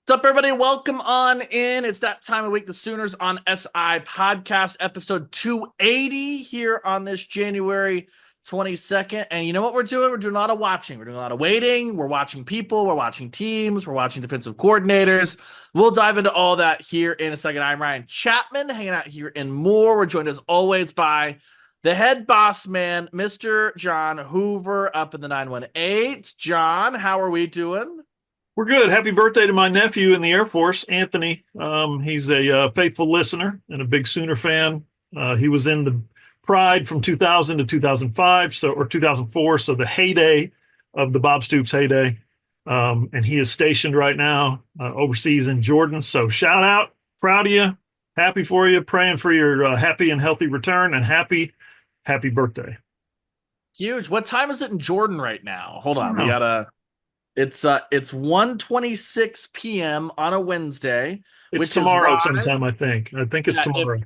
What's up, everybody? Welcome on in. It's that time of week. The Sooners on SI podcast, episode 280 here on this January 22nd. And you know what we're doing? We're doing a lot of watching. We're doing a lot of waiting. We're watching people. We're watching teams. We're watching defensive coordinators. We'll dive into all that here in a second. I'm Ryan Chapman, hanging out here and more. We're joined as always by the head boss man, Mr. John Hoover, up in the 918. John, how are we doing? We're good. Happy birthday to my nephew in the Air Force, Anthony. He's a faithful listener and a big Sooner fan. He was in the Pride from 2000 to 2005, or 2004, so the heyday of the Bob Stoops heyday. And he is stationed right now overseas in Jordan. So shout out, proud of you, happy for you, praying for your happy and healthy return, and happy birthday. Huge. What time is it in Jordan right now? Hold on. We Wow. gotta it's 1:26 p.m. on a Wednesday, It's which is tomorrow why sometime, I think. I think it's yeah, if tomorrow.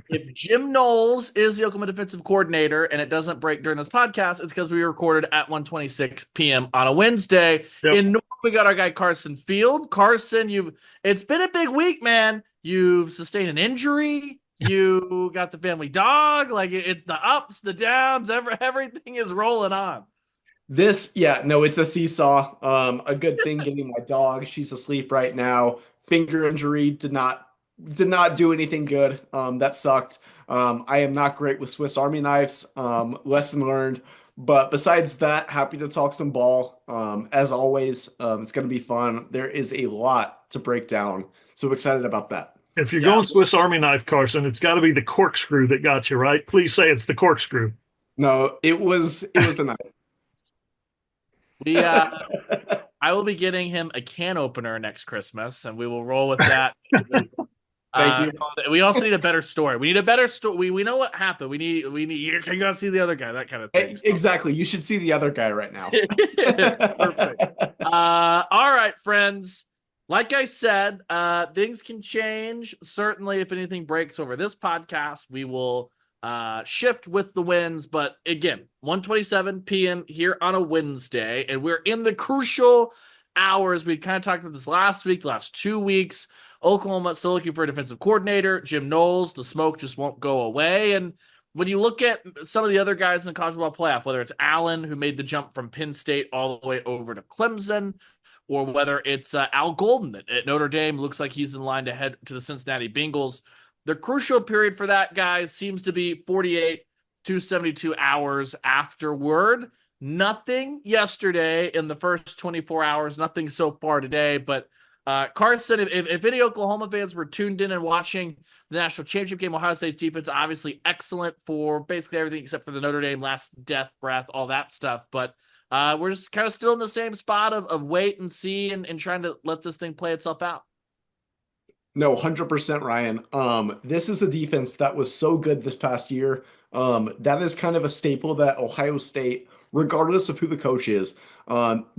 if Jim Knowles is the Oklahoma defensive coordinator and it doesn't break during this podcast, it's because we recorded at 1:26 p.m. on a Wednesday. Yep. In North, we got our guy Carson Field. Carson, it's been a big week, man. You've sustained an injury. You got the family dog. Like it's the ups, the downs, everything is rolling on. No, it's a seesaw. A good thing getting my dog. She's asleep right now. Finger injury did not do anything good. That sucked. I am not great with Swiss Army knives. Lesson learned. But besides that, happy to talk some ball. As always, it's going to be fun. There is a lot to break down. So excited about that. If you're Yeah. going Swiss Army knife, Carson, it's got to be the corkscrew that got you, right? Please say it's the corkscrew. No, it was the night. We I will be getting him a can opener next Christmas, and we will roll with that. Thank you. We also need a better story. We need a better story. We know what happened. We need. You gotta see the other guy. That kind of thing. Exactly. You should see the other guy right now. Perfect. All right, friends. Like I said, things can change. Certainly, if anything breaks over this podcast, we will shift with the winds. But again, 1:27 p.m. here on a Wednesday, and we're in the crucial hours. We kind of talked about this last week, the last 2 weeks. Oklahoma still looking for a defensive coordinator. Jim Knowles, the smoke just won't go away. And when you look at some of the other guys in the college football playoff, whether it's Allen, who made the jump from Penn State all the way over to Clemson, or whether it's Al Golden at Notre Dame, looks like he's in line to head to the Cincinnati Bengals. The crucial period for that guy seems to be 48 to 72 hours afterward. Nothing yesterday in the first 24 hours, nothing so far today, but Carson, if any Oklahoma fans were tuned in and watching the national championship game, Ohio State's defense obviously excellent for basically everything except for the Notre Dame last death breath, all that stuff. But we're just kind of still in the same spot of wait and see and trying to let this thing play itself out. No, 100% Ryan. This is a defense that was so good this past year. That is kind of a staple that Ohio State, regardless of who the coach is,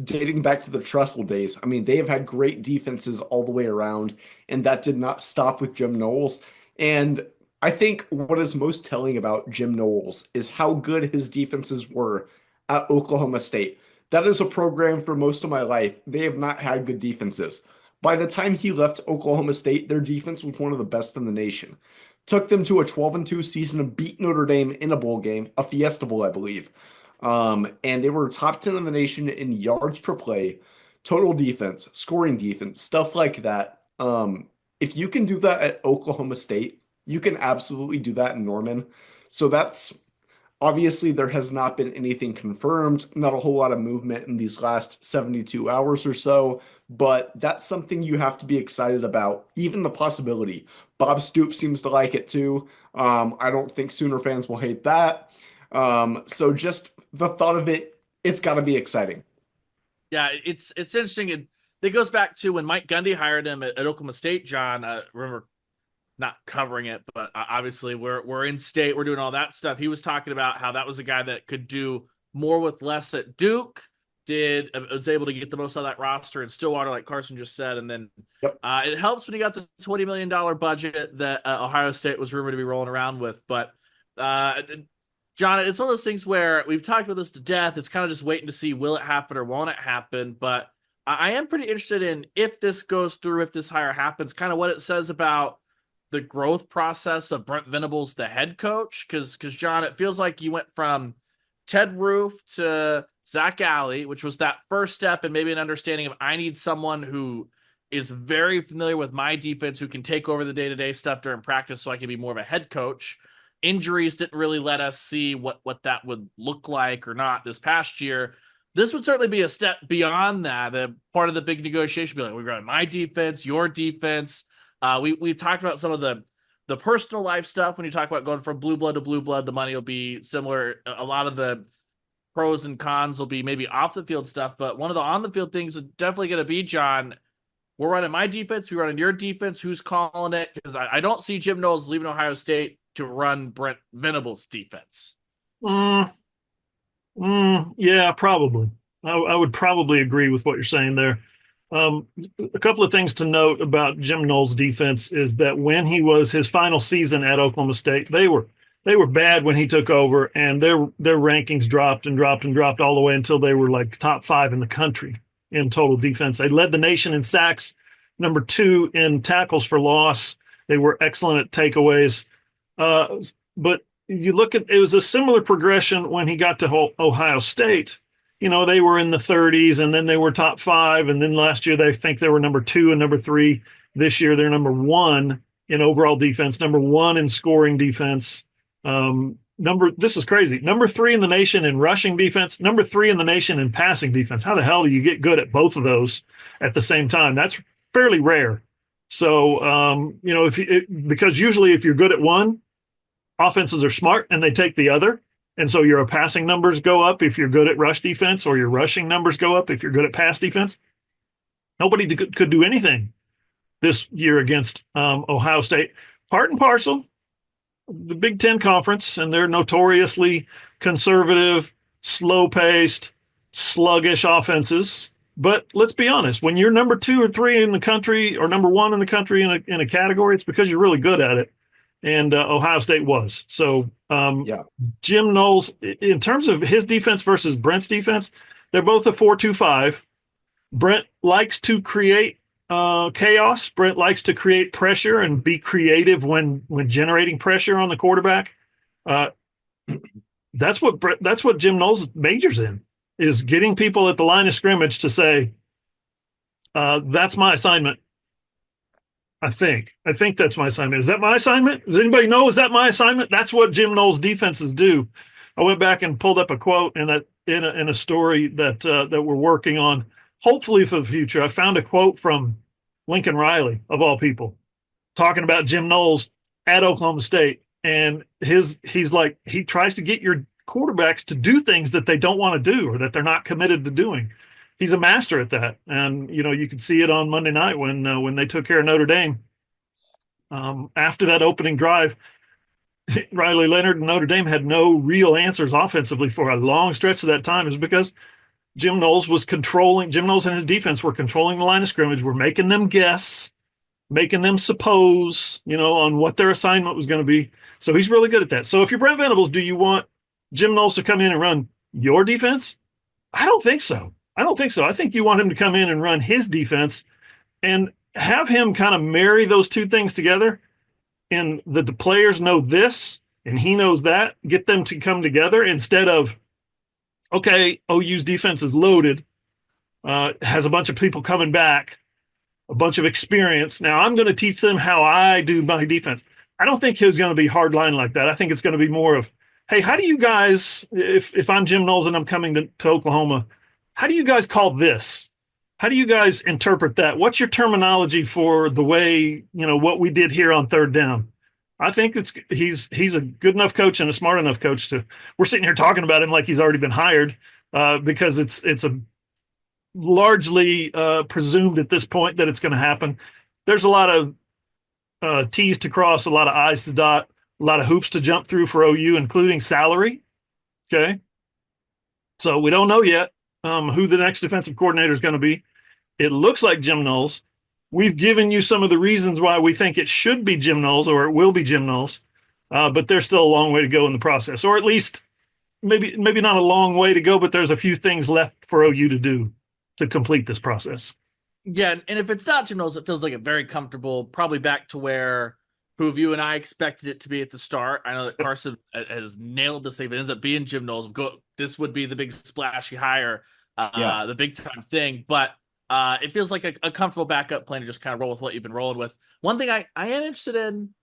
dating back to the Tressel days. I mean, they have had great defenses all the way around, and that did not stop with Jim Knowles. And I think what is most telling about Jim Knowles is how good his defenses were at Oklahoma State. That is a program for most of my life. They have not had good defenses. By the time he left Oklahoma State, their defense was one of the best in the nation. Took them to a 12-2 season and beat Notre Dame in a bowl game, a Fiesta Bowl, I believe. And they were top 10 in the nation in yards per play, total defense, scoring defense, stuff like that. If you can do that at Oklahoma State, you can absolutely do that in Norman. So that's obviously there has not been anything confirmed, not a whole lot of movement in these last 72 hours or so, but that's something you have to be excited about. Even the possibility. Bob Stoops seems to like it too. I don't think Sooner fans will hate that. So just the thought of it, it's got to be exciting. Yeah, it's interesting. It goes back to when Mike Gundy hired him at Oklahoma State. John, remember not covering it, but obviously we're in state, we're doing all that stuff. He was talking about how that was a guy that could do more with less at Duke. Was able to get the most out of that roster in Stillwater, like Carson just said, and then Yep. it helps when you got the $20 million budget that Ohio State was rumored to be rolling around with. But John, it's one of those things where we've talked about this to death. It's kind of just waiting to see will it happen or won't it happen. But I am pretty interested in, if this goes through, if this hire happens, kind of what it says about the growth process of Brent Venables, the head coach. Because John, it feels like you went from Ted Roof to Zach Alley, which was that first step and maybe an understanding of, I need someone who is very familiar with my defense, who can take over the day-to-day stuff during practice so I can be more of a head coach. Injuries didn't really let us see what that would look like or not this past year. This would certainly be a step beyond that. The part of the big negotiation be like, we're going my defense, your defense. We talked about some of the personal life stuff. When you talk about going from blue blood to blue blood, the money will be similar. A lot of the pros and cons will be maybe off the field stuff, but one of the on the field things is definitely going to be, John, we're running my defense, we're running your defense. Who's calling it? Because I don't see Jim Knowles leaving Ohio State to run Brent Venables' defense. Yeah, probably. I would probably agree with what you're saying there. A couple of things to note about Jim Knowles' defense is that when he was his final season at Oklahoma State, they were bad when he took over, and their rankings dropped and dropped and dropped all the way until they were like top 5 in the country in total defense. They led the nation in sacks, number 2 in tackles for loss. They were excellent at takeaways. But you look at, it was a similar progression when he got to Ohio State. You know, they were in the 30s, and then they were top 5. And then last year, they think they were number 2 and number 3. This year, they're number 1 in overall defense, number 1 in scoring defense. This is crazy. Number 3 in the nation in rushing defense, number 3 in the nation in passing defense. How the hell do you get good at both of those at the same time? That's fairly rare. So, you know, because usually if you're good at one, offenses are smart and they take the other. And so your passing numbers go up if you're good at rush defense, or your rushing numbers go up if you're good at pass defense. Nobody could do anything this year against Ohio State. Part and parcel, the Big Ten Conference, and they're notoriously conservative, slow-paced, sluggish offenses. But let's be honest, when you're number 2 or 3 in the country, or number 1 in the country in a category, it's because you're really good at it. And Ohio State was. So Jim Knowles, in terms of his defense versus Brent's defense, they're both a 4-2-5. Brent likes to create chaos. Brent likes to create pressure and be creative when generating pressure on the quarterback. That's what Jim Knowles majors in, is getting people at the line of scrimmage to say, that's my assignment. I think that's my assignment. Is that my assignment? Does anybody know? Is that my assignment? That's what Jim Knowles defenses do. I went back and pulled up a quote in a story that we're working on, hopefully for the future. I found a quote from Lincoln Riley, of all people, talking about Jim Knowles at Oklahoma State. And he's like, he tries to get your quarterbacks to do things that they don't want to do or that they're not committed to doing. He's a master at that. And, you know, you could see it on Monday night when they took care of Notre Dame. After that opening drive, Riley Leonard and Notre Dame had no real answers offensively for a long stretch of that time. Is because Jim Knowles and his defense were controlling the line of scrimmage, were making them guess, making them suppose, you know, on what their assignment was going to be. So he's really good at that. So if you're Brent Venables, do you want Jim Knowles to come in and run your defense? I don't think so. I think you want him to come in and run his defense and have him kind of marry those two things together. And the players know this and he knows that, get them to come together instead of, okay, OU's defense is loaded, has a bunch of people coming back, a bunch of experience. Now I'm going to teach them how I do my defense. I don't think he's going to be hardline like that. I think it's going to be more of, hey, how do you guys, if I'm Jim Knowles and I'm coming to Oklahoma, how do you guys call this? How do you guys interpret that? What's your terminology for the way, you know, what we did here on third down? I think he's a good enough coach and a smart enough coach we're sitting here talking about him like he's already been hired because it's a largely presumed at this point that it's going to happen. There's a lot of T's to cross, a lot of I's to dot, a lot of hoops to jump through for OU, including salary. Okay. So we don't know yet who the next defensive coordinator is going to be. It looks like Jim Knowles. We've given you some of the reasons why we think it should be Jim Knowles or it will be Jim Knowles, but there's still a long way to go in the process, or at least maybe not a long way to go, but there's a few things left for OU to do. to complete this process. Yeah, and if it's not Jim Knowles, it feels like a very comfortable, probably back to where who you and I expected it to be at the start. I know that Carson has nailed this. If it ends up being Jim Knowles, this would be the big splashy hire, Yeah. the big time thing. But it feels like a comfortable backup plan to just kind of roll with what you've been rolling with. One thing I am interested in,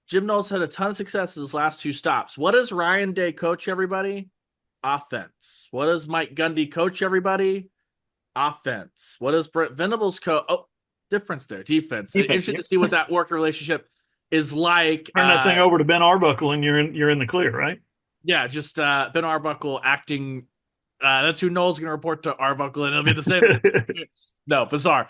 Jim Knowles had a ton of success in his last two stops. What does Ryan Day coach everybody? Offense. What does Mike Gundy coach everybody? Offense. What does Brent Venables coach? Oh, difference there. Defense. Interesting to see what that working relationship is like. Turn that thing over to Ben Arbuckle, and you're in the clear, right? Yeah, just Ben Arbuckle acting. That's who Knowles going to report to Arbuckle, and it'll be the same. No, bizarre.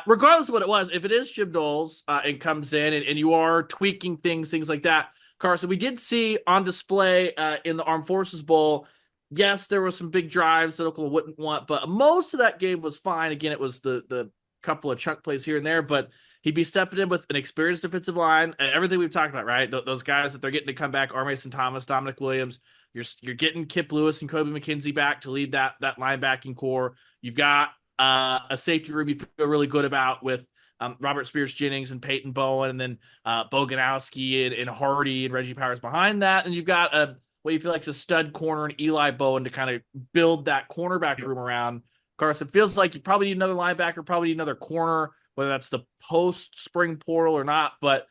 Regardless of what it was, if it is Jim Knowles and comes in and you are tweaking things like that, Carson, we did see on display in the Armed Forces Bowl. Yes, there were some big drives that Oklahoma wouldn't want, but most of that game was fine. Again, it was the couple of chunk plays here and there, but he'd be stepping in with an experienced defensive line. Everything we've talked about, right? Those guys that they're getting to come back, R. Mason Thomas, Dominic Williams. You're getting Kip Lewis and Kobe McKenzie back to lead that linebacking core. You've got a safety room you feel really good about with Robert Spears Jennings and Peyton Bowen, and then Boganowski and Hardy and Reggie Powers behind that. And you've got what you feel like is a stud corner and Eli Bowen to kind of build that cornerback room around. Carson, feels like you probably need another linebacker, probably need another corner, whether that's the post spring portal or not. But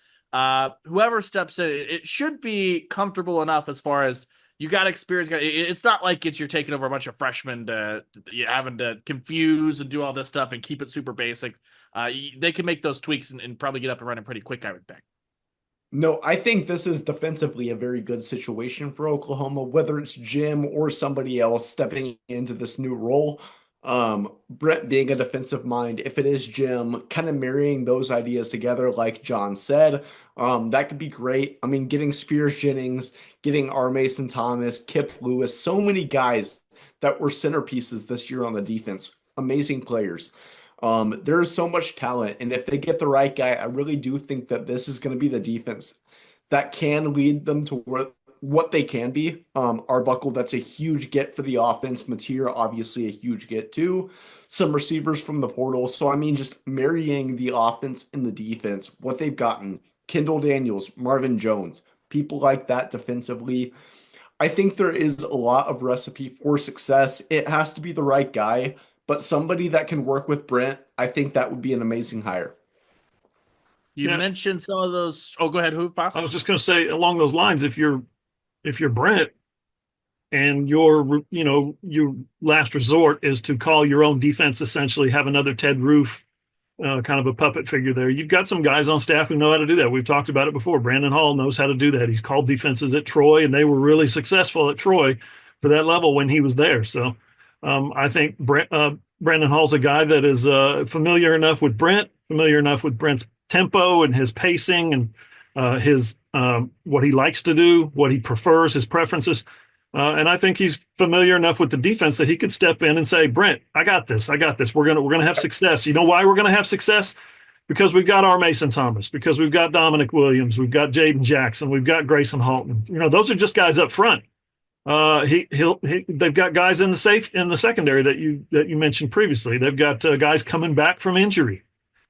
whoever steps in, it should be comfortable enough as far as you got experience. It's not like you're taking over a bunch of freshmen to having to confuse and do all this stuff and keep it super basic. They can make those tweaks and probably get up and running pretty quick, I would think. No, I think this is defensively a very good situation for Oklahoma, whether it's Jim or somebody else stepping into this new role. Brett being a defensive mind, if it is Jim, kind of marrying those ideas together, like John said, that could be great. I mean, getting Spears Jennings, getting R. Mason Thomas, Kip Lewis, so many guys that were centerpieces this year on the defense. Amazing players. There is so much talent, and if they get the right guy, I really do think that this is going to be the defense that can lead them to what they can be. Arbuckle, that's a huge get for the offense. Mateer, obviously a huge get too. Some receivers from the portal. So, I mean, just marrying the offense and the defense, what they've gotten, Kendall Daniels, Marvin Jones, people like that defensively. I think there is a lot of recipe for success. It has to be the right guy, but somebody that can work with Brent, I think that would be an amazing hire. You mentioned some of those. Oh, go ahead, Hoof, pass. I was just going to say along those lines, if you're Brent and your last resort is to call your own defense, essentially have another Ted Roof, kind of a puppet figure there. You've got some guys on staff who know how to do that. We've talked about it before. Brandon Hall knows how to do that. He's called defenses at Troy, and they were really successful at Troy for that level when he was there. So I think Brandon Hall's a guy that is familiar enough with Brent, familiar enough with Brent's tempo and his pacing and his what he likes to do, what he prefers, his preferences. And I think he's familiar enough with the defense that he could step in and say, Brent, I got this. We're gonna have success. You know why we're gonna have success? Because we've got R. Mason Thomas, because we've got Dominic Williams, we've got Jaden Jackson, we've got Grayson Halton. Those are just guys up front. They've got guys in the secondary that you mentioned previously. They've got guys coming back from injury.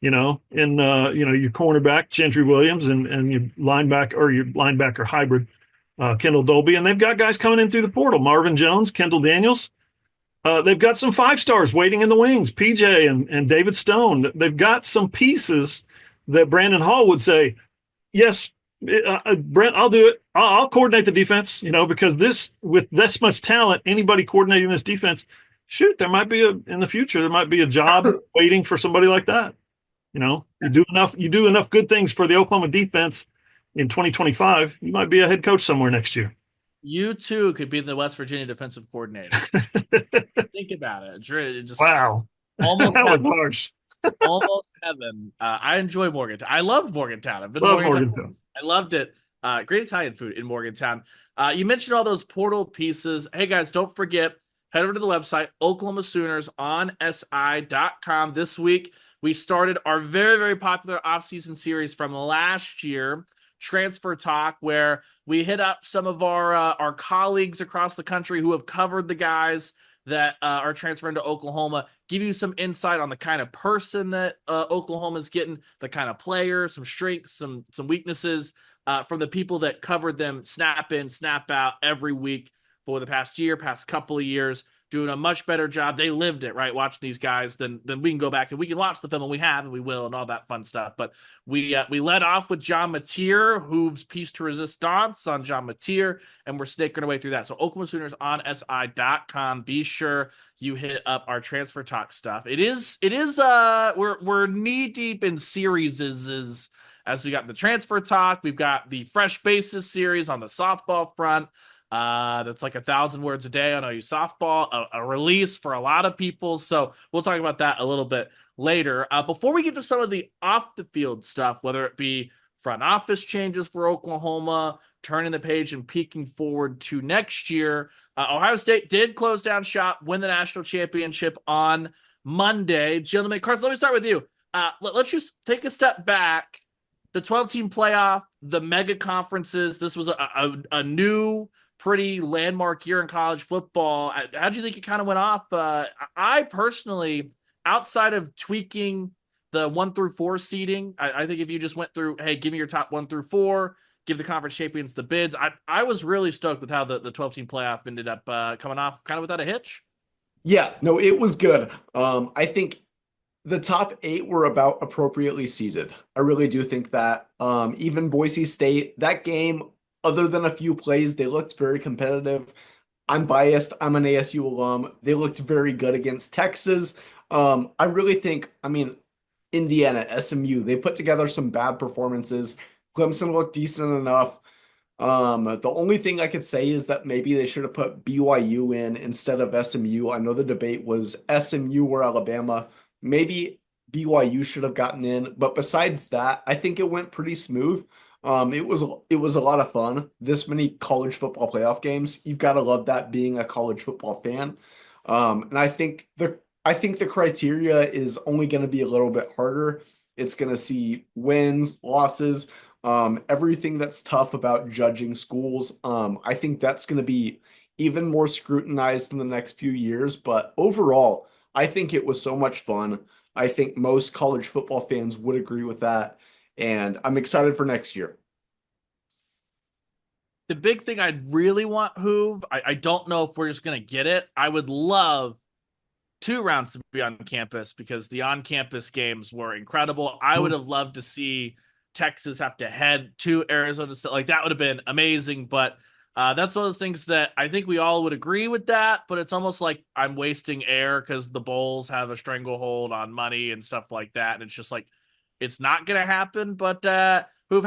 Your cornerback Gentry Williams and your linebacker hybrid Kendall Dolby, and they've got guys coming in through the portal: Marvin Jones, Kendall Daniels. They've got some 5-stars waiting in the wings: PJ and David Stone. They've got some pieces that Brandon Hall would say, "Yes, Brent, I'll do it. I'll coordinate the defense." Because with this much talent, anybody coordinating this defense, shoot, in the future there might be a job waiting for somebody like that. You do enough good things for the Oklahoma defense in 2025, you might be a head coach somewhere next year. You too could be the West Virginia defensive coordinator. Think about it. Just wow. Almost that was harsh. Almost heaven. I enjoy Morgantown. I loved Morgantown. I've been Love to Morgantown. I loved it. Great Italian food in Morgantown. You mentioned all those portal pieces. Hey guys, don't forget, head over to the website, Oklahoma Sooners on SI.com. This week, we started our very, very popular offseason series from last year, Transfer Talk, where we hit up some of our colleagues across the country who have covered the guys that are transferring to Oklahoma, give you some insight on the kind of person that Oklahoma's getting, the kind of player, some strengths, some weaknesses from the people that covered them snap in, snap out every week for the past couple of years, doing a much better job. They lived it, right? Watching these guys, then we can go back and we can watch the film, and we have, and we will, and all that fun stuff. But we led off with John Mateer, Hoove's piece to resistance on John Mateer, and we're snaking our way through that. So Oklahoma Sooners on SI.com. Be sure you hit up our transfer talk stuff. It is we're knee deep in series as we got the transfer talk. We've got the Fresh Faces series on the softball front. That's like 1,000 words a day on OU softball, a release for a lot of people. So we'll talk about that a little bit later. Before we get to some of the off the field stuff, whether it be front office changes for Oklahoma, turning the page and peeking forward to next year, Ohio State did close down shop, win the national championship on Monday. Gentlemen, Carson, let me start with you. Let's just take a step back. The 12-team playoff, the mega conferences, this was a new, pretty landmark year in college football. How do you think it kind of went off? I personally, outside of tweaking the 1 through 4 seeding, I think if you just went through, hey, give me your top 1 through 4, give the conference champions the bids. I was really stoked with how the 12-team playoff ended up coming off kind of without a hitch. Yeah, no, it was good. I think the top 8 were about appropriately seeded. I really do think that. Even Boise State, that game, other than a few plays, they looked very competitive. I'm biased. I'm an ASU alum. They looked very good against Texas. I really think, Indiana, SMU, they put together some bad performances. Clemson looked decent enough. The only thing I could say is that maybe they should have put BYU in instead of SMU. I know the debate was SMU or Alabama. Maybe BYU should have gotten in, but besides that, I think it went pretty smooth. It was a lot of fun. This many college football playoff games, you've got to love that being a college football fan. And I think the criteria is only going to be a little bit harder. It's going to see wins, losses, everything that's tough about judging schools. I think that's going to be even more scrutinized in the next few years. But overall, I think it was so much fun. I think most college football fans would agree with that. And I'm excited for next year. The big thing I'd really want, Hoove, I don't know if we're just going to get it. I would love 2 rounds to be on campus because the on-campus games were incredible. I would have loved to see Texas have to head to Arizona State. Like, that would have been amazing. But that's one of those things that I think we all would agree with that, but it's almost like I'm wasting air because the bowls have a stranglehold on money and stuff like that. And it's just like, it's not going to happen. But Hoove,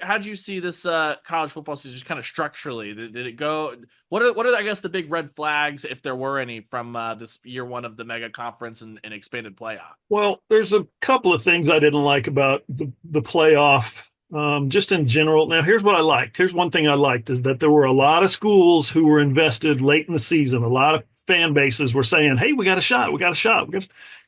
how'd you see this college football season just kind of structurally? Did it go? What are I guess the big red flags, if there were any, from this year 1 of the mega conference and expanded playoff? Well, there's a couple of things I didn't like about the playoff. Just in general. Now, here's what I liked. Here's one thing I liked is that there were a lot of schools who were invested late in the season. A lot of fan bases were saying, hey, we got a shot. We got a shot.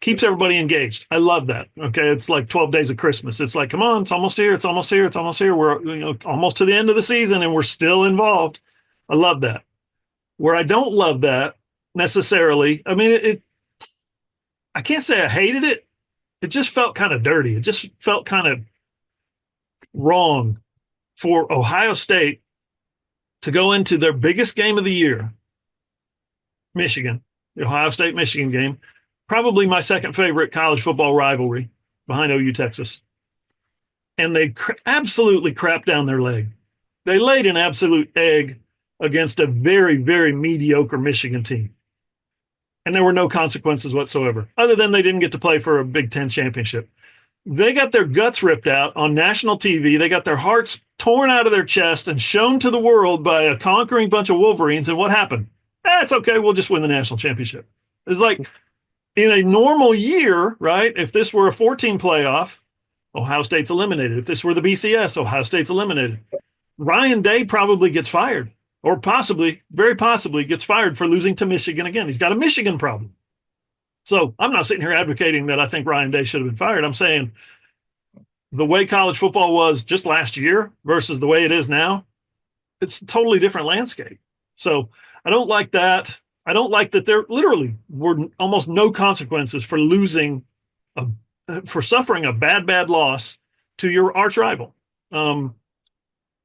Keeps everybody engaged. I love that. Okay. It's like 12 days of Christmas. It's like, come on, it's almost here. It's almost here. It's almost here. We're almost to the end of the season and we're still involved. I love that. Where I don't love that necessarily, I can't say I hated it. It just felt kind of dirty. It just felt kind of wrong for Ohio State to go into their biggest game of the year, Michigan, the Ohio State-Michigan game, probably my second favorite college football rivalry behind OU Texas. And they absolutely crapped down their leg. They laid an absolute egg against a very, very mediocre Michigan team. And there were no consequences whatsoever, other than they didn't get to play for a Big Ten championship. They got their guts ripped out on national TV. They got their hearts torn out of their chest and shown to the world by a conquering bunch of Wolverines. And what happened? It's okay. We'll just win the national championship. It's like in a normal year, right? If this were a 14 playoff, Ohio State's eliminated. If this were the BCS, Ohio State's eliminated. Ryan Day probably gets fired, or possibly, very possibly gets fired for losing to Michigan again. He's got a Michigan problem. So I'm not sitting here advocating that I think Ryan Day should have been fired. I'm saying the way college football was just last year versus the way it is now, it's a totally different landscape. So I don't like that. I don't like that there literally were almost no consequences for a, for suffering a bad loss to your arch rival. Um,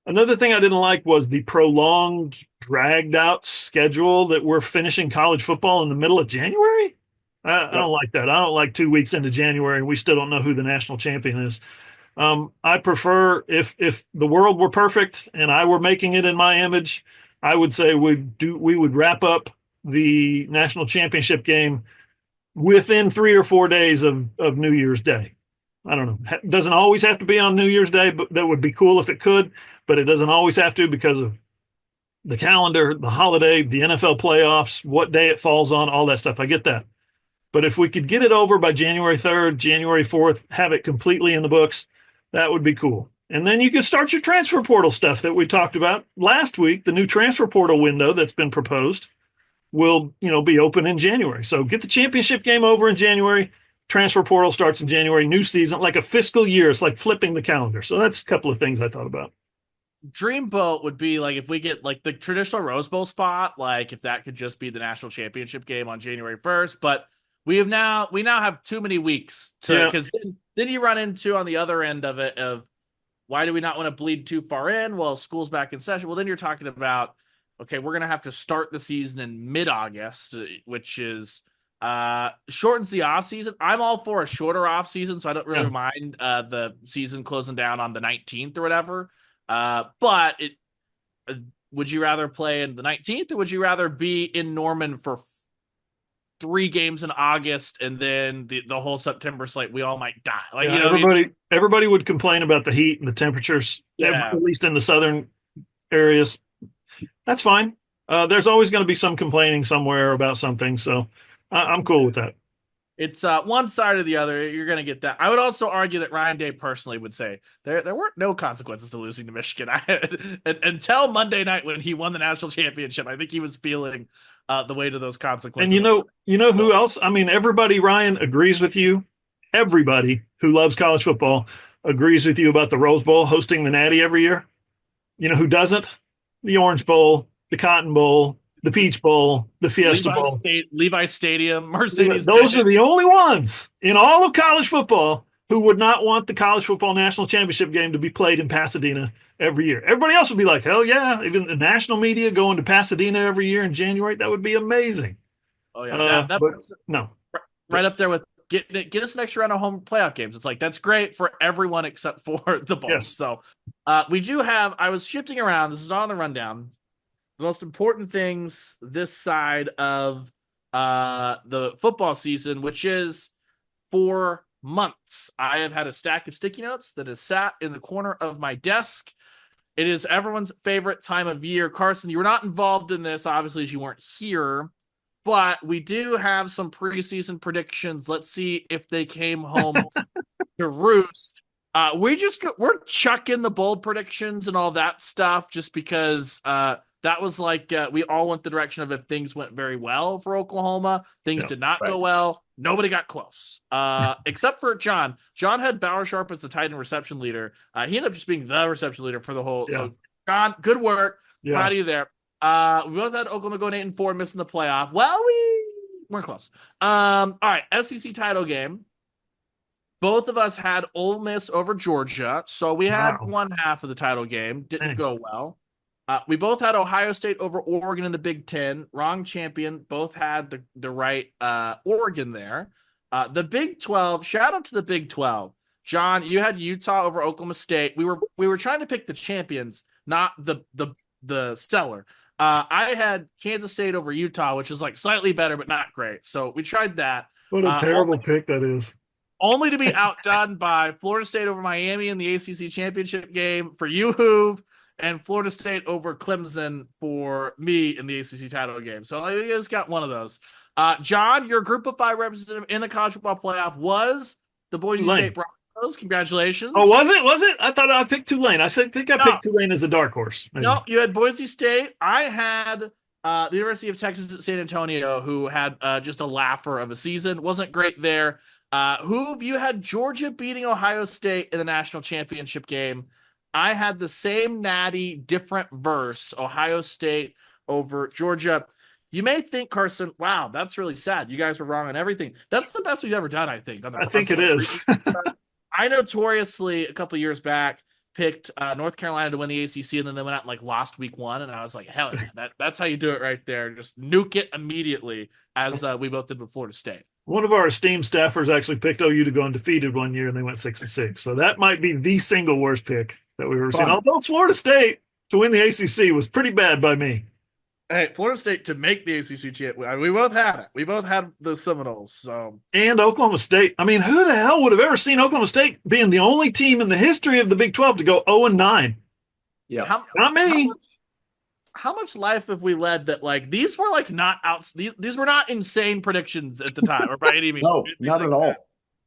Another thing I didn't like was the prolonged, dragged out schedule that we're finishing college football in the middle of January. I Yep. don't like that. I don't like 2 weeks into January and we still don't know who the national champion is. I prefer if the world were perfect and I were making it in my image, I would say we would wrap up the national championship game within 3 or 4 days of New Year's Day. I don't know. It doesn't always have to be on New Year's Day, but that would be cool if it could. But it doesn't always have to because of the calendar, the holiday, the NFL playoffs, what day it falls on, all that stuff. I get that. But if we could get it over by January 3rd, January 4th, have it completely in the books, that would be cool. And then you can start your transfer portal stuff that we talked about last week, the new transfer portal window that's been proposed will, be open in January. So get the championship game over in January. Transfer portal starts in January, new season, like a fiscal year. It's like flipping the calendar. So that's a couple of things I thought about. Dreamboat would be like if we get like the traditional Rose Bowl spot, like if that could just be the national championship game on January 1st. But we now have too many weeks to Yeah. because then you run into on the other end of it of why do we not want to bleed too far in? Well, school's back in session. Well, then you're talking about okay, we're gonna have to start the season in mid-August, which is shortens the off season. I'm all for a shorter off season, so I don't really Yeah. mind the season closing down on the 19th or whatever. But it would you rather play in the 19th or would you rather be in Norman for 3 games in August and then the whole September slate? We all might die. Like, Yeah. what I mean? Everybody would complain about the heat and the temperatures, Yeah. at least in the southern areas. That's fine. There's always going to be some complaining somewhere about something. So I'm cool with that. It's one side or the other. You're going to get that. I would also argue that Ryan Day personally would say there weren't no consequences to losing to Michigan until Monday night when he won the national championship. I think he was feeling the weight of those And consequences. who else? I mean, everybody, Ryan, agrees with you. Everybody who loves college football agrees with you about the Rose Bowl hosting the Natty every year. You know who doesn't? The Orange Bowl, the Cotton Bowl, the Peach Bowl, the Fiesta Bowl. Levi Stadium, Mercedes. Those are the only ones in all of college football who would not want the college football national championship game to be played in Pasadena every year. Everybody else would be like, hell yeah. Even the national media going to Pasadena every year in January, that would be amazing. Oh yeah, that but no. right up there with get us an extra round of home playoff games. It's like that's great for everyone except for the Bulls. Yes. So we do have. I was shifting around. This is not on the rundown. The most important things this side of the football season, which is 4 months. I have had a stack of sticky notes that has sat in the corner of my desk. It is everyone's favorite time of year. Carson, you were not involved in this, obviously, as you weren't here, but we do have some preseason predictions. Let's see if they came home to roost. We're chucking the bold predictions and all that stuff just because that was like we all went the direction of if things went very well for Oklahoma, things did not go well. Nobody got close, except for John. John had Bauer Sharp as the tight end reception leader. He ended up just being the reception leader for the whole. Yeah. So, John, good work. Yeah. Proud of you there. We both had Oklahoma going 8-4, missing the playoff. Well, we weren't close. All right, SEC title game. Both of us had Ole Miss over Georgia, so we had one half of the title game. Didn't go well. We both had Ohio State over Oregon in the Big Ten. Wrong champion. Both had the right Oregon there. The Big 12. Shout out to the Big 12. John, you had Utah over Oklahoma State. We were trying to pick the champions, not the seller. I had Kansas State over Utah, which is like slightly better, but not great. So we tried that. What a terrible pick that is. Only to be outdone by Florida State over Miami in the ACC championship game for you, Hoove, and Florida State over Clemson for me in the ACC title game. So I just got one of those. John, your group of 5 representative in the college football playoff was the Boise State Broncos. Congratulations. Oh, was it? I thought I picked Tulane. I think I picked Tulane as a dark horse. Maybe. No, you had Boise State. I had the University of Texas at San Antonio, who had just a laugher of a season. Wasn't great there. Who you had Georgia beating Ohio State in the national championship game. I had the same natty, different verse, Ohio State over Georgia. You may think, Carson, wow, that's really sad. You guys were wrong on everything. That's the best we've ever done, I think. I think it is. I notoriously, a couple of years back, picked North Carolina to win the ACC, and then they went out and like lost week 1, and I was like, hell yeah, that's how you do it right there. Just nuke it immediately, as we both did with Florida State. One of our esteemed staffers actually picked OU to go undefeated one year, and they went 6-6. So that might be the single worst pick that we've ever seen. Although Florida State to win the ACC was pretty bad by me. Hey, Florida State to make the ACC champ. We both had it. We both had the Seminoles. So and Oklahoma State. I mean, who the hell would have ever seen Oklahoma State being the only team in the history of the Big 12 to go 0-9? Yeah, not me. How much life have we led that like these were like not out? These were not insane predictions at the time, or by any means. No, not at all.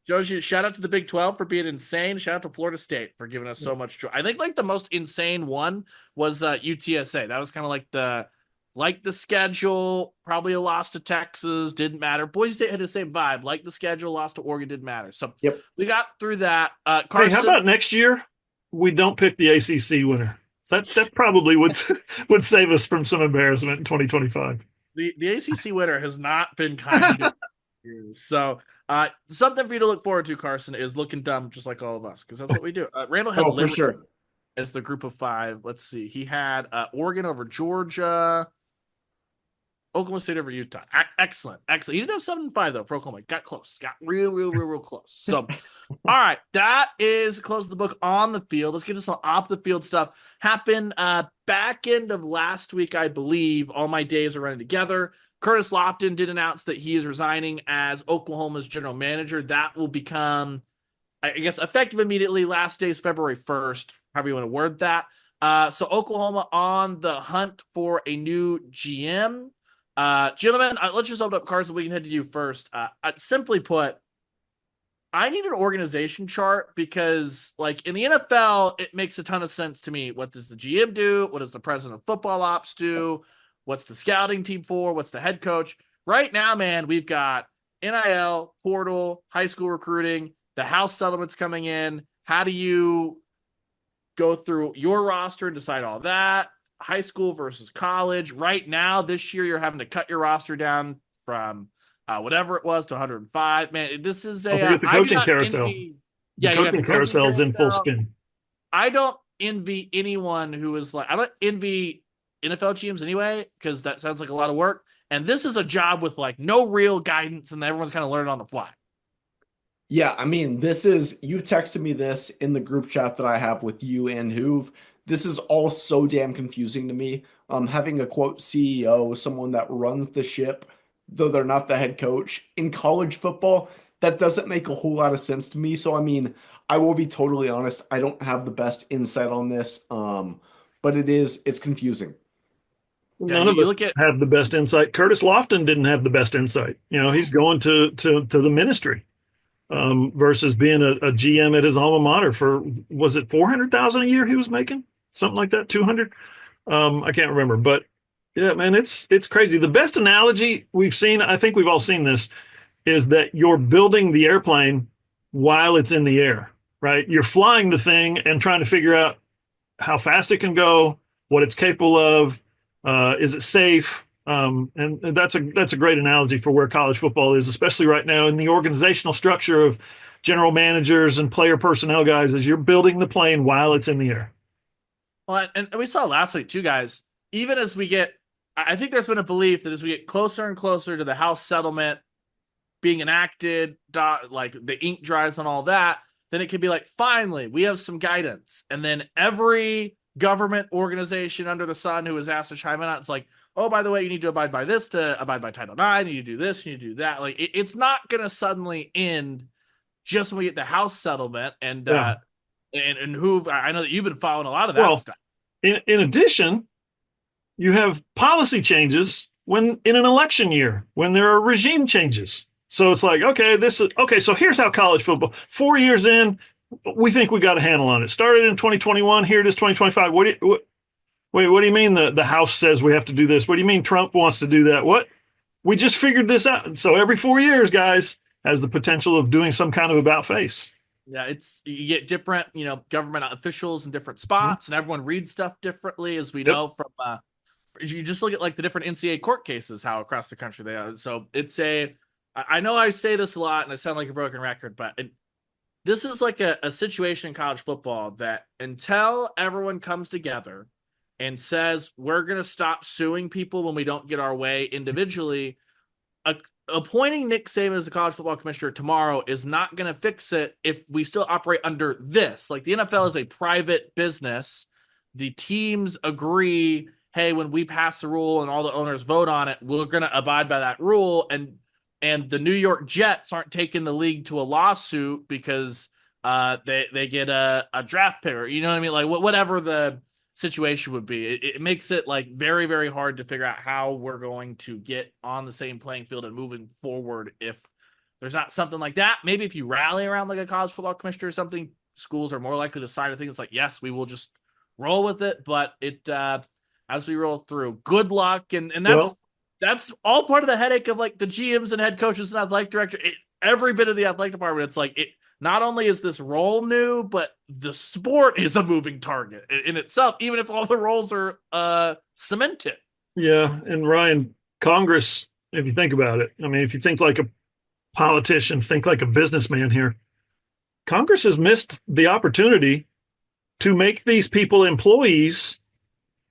Josie, shout out to the Big 12 for being insane. Shout out to Florida State for giving us so much joy. I think like the most insane one was UTSA. That was kind of like the schedule, probably a loss to Texas, didn't matter. Boise State had the same vibe. Like the schedule, lost to Oregon, didn't matter. So we got through that. Carson, hey, how about next year we don't pick the ACC winner? That probably would save us from some embarrassment in 2025. The ACC winner has not been kind to you. So something for you to look forward to, Carson, is looking dumb just like all of us, because that's what we do. Randall had for sure as the group of 5. Let's see. He had Oregon over Georgia, Oklahoma State over Utah. Excellent. He didn't have 7-5 though for Oklahoma. Got close. Got real close. So, all right, that is close of the book on the field. Let's get to some off the field stuff. Happened back end of last week, I believe. All my days are running together. Curtis Lofton did announce that he is resigning as Oklahoma's general manager. That will become, I guess, effective immediately. Last day is February 1st. However you want to word that. So Oklahoma on the hunt for a new GM. Gentlemen, let's just open up, Carson. We can head to you first. Simply put, I need an organization chart because, like, in the NFL, it makes a ton of sense to me. What does the GM do? What does the president of football ops do? What's the scouting team for? What's the head coach? Right now, man, we've got NIL, portal, high school recruiting, the house settlements coming in. How do you go through your roster and decide all that? High school versus college. Right now, this year, you're having to cut your roster down from whatever it was to 105. Man, this is the coaching carousel. The coaching carousel is in full spin. I don't envy anyone who is like, I don't envy NFL GMs anyway, because that sounds like a lot of work. And this is a job with like no real guidance, and everyone's kind of learning on the fly. Yeah, I mean, you texted me this in the group chat that I have with you and Hoover. This is all so damn confusing to me. Having a quote CEO, someone that runs the ship, though they're not the head coach in college football, that doesn't make a whole lot of sense to me. So, I mean, I will be totally honest. I don't have the best insight on this, but it's confusing. None of us have the best insight. Curtis Lofton didn't have the best insight. You know, he's going to the ministry versus being a GM at his alma mater for, was it $400,000 a year he was making? Something like that, 200. I can't remember, but yeah, man, it's crazy. The best analogy we've seen, I think we've all seen this, is that you're building the airplane while it's in the air, right? You're flying the thing and trying to figure out how fast it can go, what it's capable of, is it safe? And that's a great analogy for where college football is, especially right now in the organizational structure of general managers and player personnel guys, as you're building the plane while it's in the air. Well, and we saw last week too, guys, even as I think there's been a belief that as we get closer and closer to the House settlement being enacted, like the ink dries on all that, then it could be like, finally, we have some guidance. And then every government organization under the sun who is asked to chime in on, it's like, oh, by the way, you need to abide by this to abide by Title IX. You need to do this, you need to do that. Like, it's not going to suddenly end just when we get the House settlement. And Hoover, I know that you've been following a lot of that stuff. In addition, you have policy changes when in an election year, when there are regime changes. So it's like, so here's how college football, 4 years in, we think we got a handle on it. Started in 2021, here it is 2025. What do you mean the House says we have to do this? What do you mean Trump wants to do that? What? We just figured this out. So every 4 years, guys, has the potential of doing some kind of about face. Yeah, you get different, government officials in different spots, and everyone reads stuff differently, as we know from you just look at like the different NCAA court cases, how across the country they are. So it's I know I say this a lot and I sound like a broken record, but this is like a situation in college football that until everyone comes together and says we're going to stop suing people when we don't get our way individually, appointing Nick Saban as a college football commissioner tomorrow is not going to fix it if we still operate under this. Like the NFL is a private business. The teams agree, hey, when we pass the rule and all the owners vote on it, we're going to abide by that rule. And the New York Jets aren't taking the league to a lawsuit because they get a draft pick, or you know what I mean? Like whatever the situation would be. It makes it like very, very hard to figure out how we're going to get on the same playing field and moving forward if there's not something like that. Maybe if you rally around like a college football commissioner or something, schools are more likely to side of things like, yes, we will just roll with it. But as we roll through, good luck. And that's all part of the headache of like the GMs and head coaches and athletic director. Every bit of the athletic department, it's like not only is this role new, but the sport is a moving target in itself, even if all the roles are cemented. Yeah. And Ryan, Congress, if you think about it, I mean, if you think like a politician, think like a businessman here, Congress has missed the opportunity to make these people employees,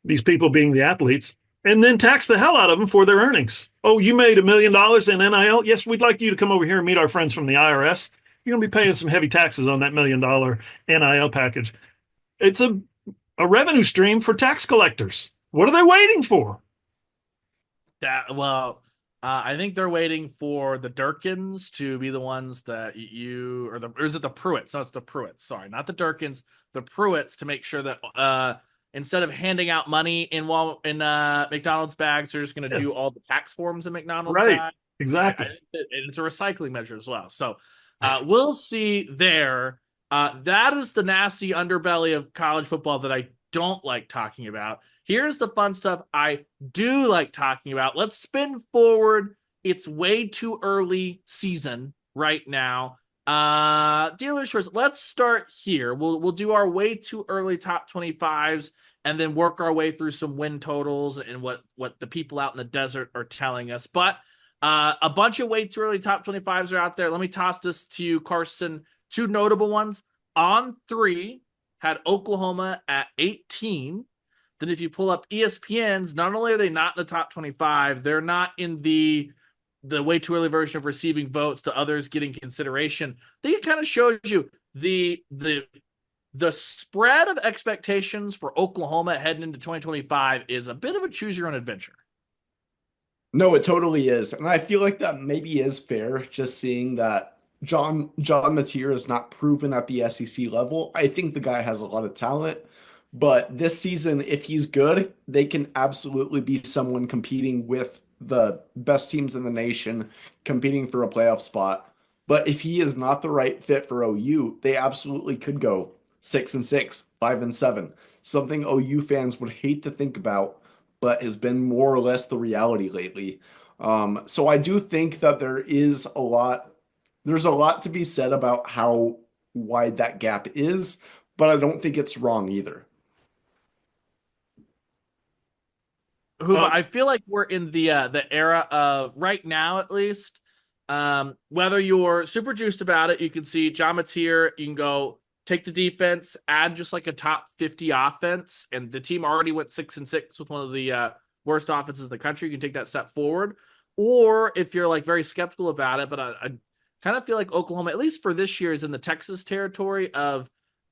these people being the athletes, and then tax the hell out of them for their earnings. Oh, you made $1 million in NIL? Yes, we'd like you to come over here and meet our friends from the IRS. You're going to be paying some heavy taxes on that $1 million NIL package. It's a revenue stream for tax collectors. What are they waiting for? I think they're waiting for the Durkins to be the ones that or is it the Pruitts? No, it's the Pruitts. Sorry, not the Durkins, the Pruitts, to make sure that instead of handing out money in McDonald's bags, they're just going to do all the tax forms in McDonald's bags. Exactly. It's a recycling measure as well. So we'll see there. That is the nasty underbelly of college football that I don't like talking about. Here's the fun stuff I do like talking about. Let's spin forward. It's way too early season right now. Dealer's choice. Let's start here. We'll do our way too early top 25s and then work our way through some win totals and what the people out in the desert are telling us. But a bunch of way too early top 25s are out there. Let me toss this to you, Carson. Two notable ones. On 3 had Oklahoma at 18. Then if you pull up ESPN's, not only are they not in the top 25, they're not in the way too early version of receiving votes to others getting consideration. I think it kind of shows you the spread of expectations for Oklahoma heading into 2025 is a bit of a choose your own adventure. No, it totally is. And I feel like that maybe is fair, just seeing that John Mateer is not proven at the SEC level. I think the guy has a lot of talent, but this season, if he's good, they can absolutely be someone competing with the best teams in the nation, competing for a playoff spot. But if he is not the right fit for OU, they absolutely could go 6-6, 5-7, something OU fans would hate to think about, but has been more or less the reality lately. So I do think that there's a lot to be said about how wide that gap is, but I don't think it's wrong either. Hoover, I feel like we're in the era of right now, at least. Whether you're super juiced about it, you can see John Mateer. You can go take the defense, add just like a top 50 offense, and the team already went 6-6 with one of the worst offenses in the country. You can take that step forward. Or if you're like very skeptical about it, but I kind of feel like Oklahoma, at least for this year, is in the Texas territory of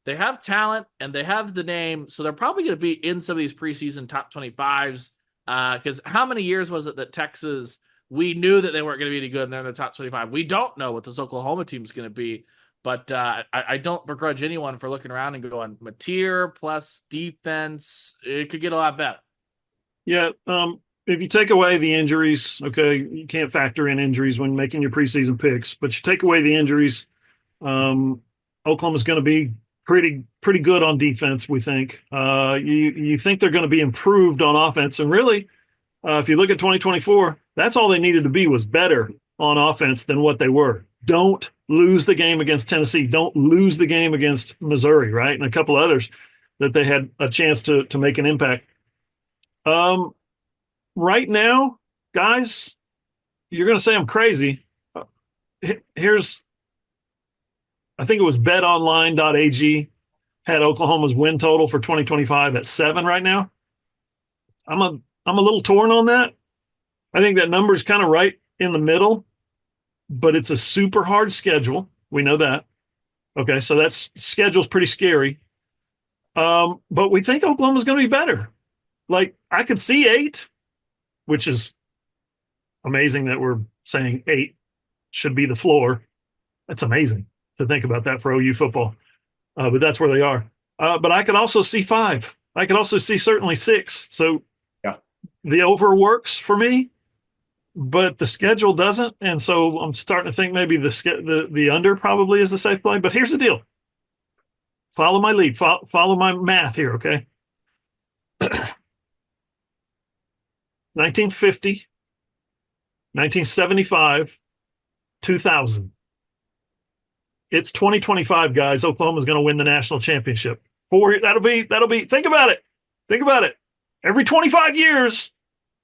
they have talent and they have the name, so they're probably going to be in some of these preseason top 25s. Because how many years was it that Texas, we knew that they weren't going to be any good and they're in the top 25? We don't know what this Oklahoma team is going to be, but I don't begrudge anyone for looking around and going, Mateer plus defense, it could get a lot better. Yeah. If you take away the injuries, okay, you can't factor in injuries when making your preseason picks, but you take away the injuries, Oklahoma's going to be pretty good on defense, we think. You think they're going to be improved on offense, and really, if you look at 2024, that's all they needed to be, was better on offense than what they were. Don't lose the game against Tennessee. Don't lose the game against Missouri, right? And a couple others that they had a chance to make an impact. right now, guys, you're going to say I'm crazy. Here's, I think it was betonline.ag had Oklahoma's win total for 2025 at 7 right now. I'm a little torn on that. I think that number is kind of right in the middle, but it's a super hard schedule. We know that. Okay, so that's schedule's pretty scary. But we think Oklahoma's going to be better. Like I could see 8, which is amazing that we're saying 8 should be the floor. That's amazing to think about that for OU football. But that's where they are. But I could also see 5. I could also see certainly 6. So Yeah. the over works for me, but the schedule doesn't. And so I'm starting to think maybe the under probably is the safe play. But here's the deal. Follow my lead. Follow my math here, okay? 1950, 1975, 2000. It's 2025, guys. Oklahoma's going to win the national championship. That'll be. Think about it. Think about it. Every 25 years,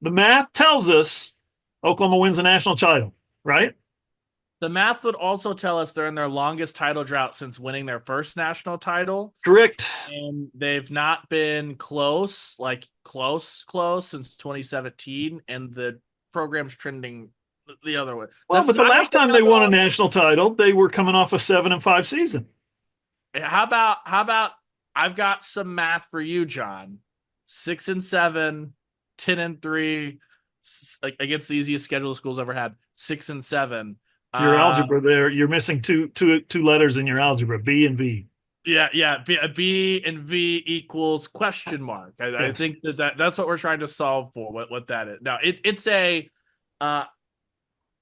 the math tells us Oklahoma wins the national title, right? The math would also tell us they're in their longest title drought since winning their first national title. Correct. And they've not been close since 2017, and the program's trending the other way. Well, but the last time they won a national title, they were coming off a 7-5 season. How about I've got some math for you, John. 6-7, 10-3, against the easiest schedule schools ever had. 6-7. Your algebra there, you're missing two letters in your algebra, B and V. Yeah. B and V equals question mark. I think that's what we're trying to solve for. What that is. Now it's a.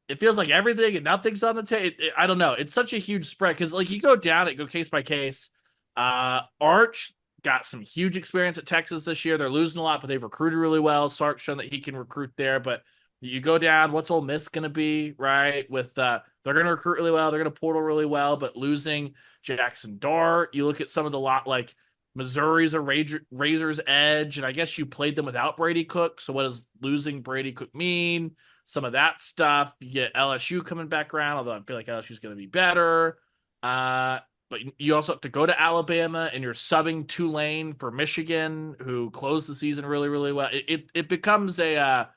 It feels like everything and nothing's on the table. I don't know. It's such a huge spread because like you go down it, go case by case. Arch got some huge experience at Texas this year. They're losing a lot, but they've recruited really well. Sark's shown that he can recruit there, but you go down, what's Ole Miss going to be, right? With they're going to recruit really well. They're going to portal really well, but losing Jackson Dart, you look at some of the lot like Missouri's a razor's edge, and I guess you played them without Brady Cook. So what does losing Brady Cook mean? Some of that stuff. You get LSU coming back around, although I feel like LSU's going to be better. But you also have to go to Alabama, and you're subbing Tulane for Michigan, who closed the season really, really well. It becomes a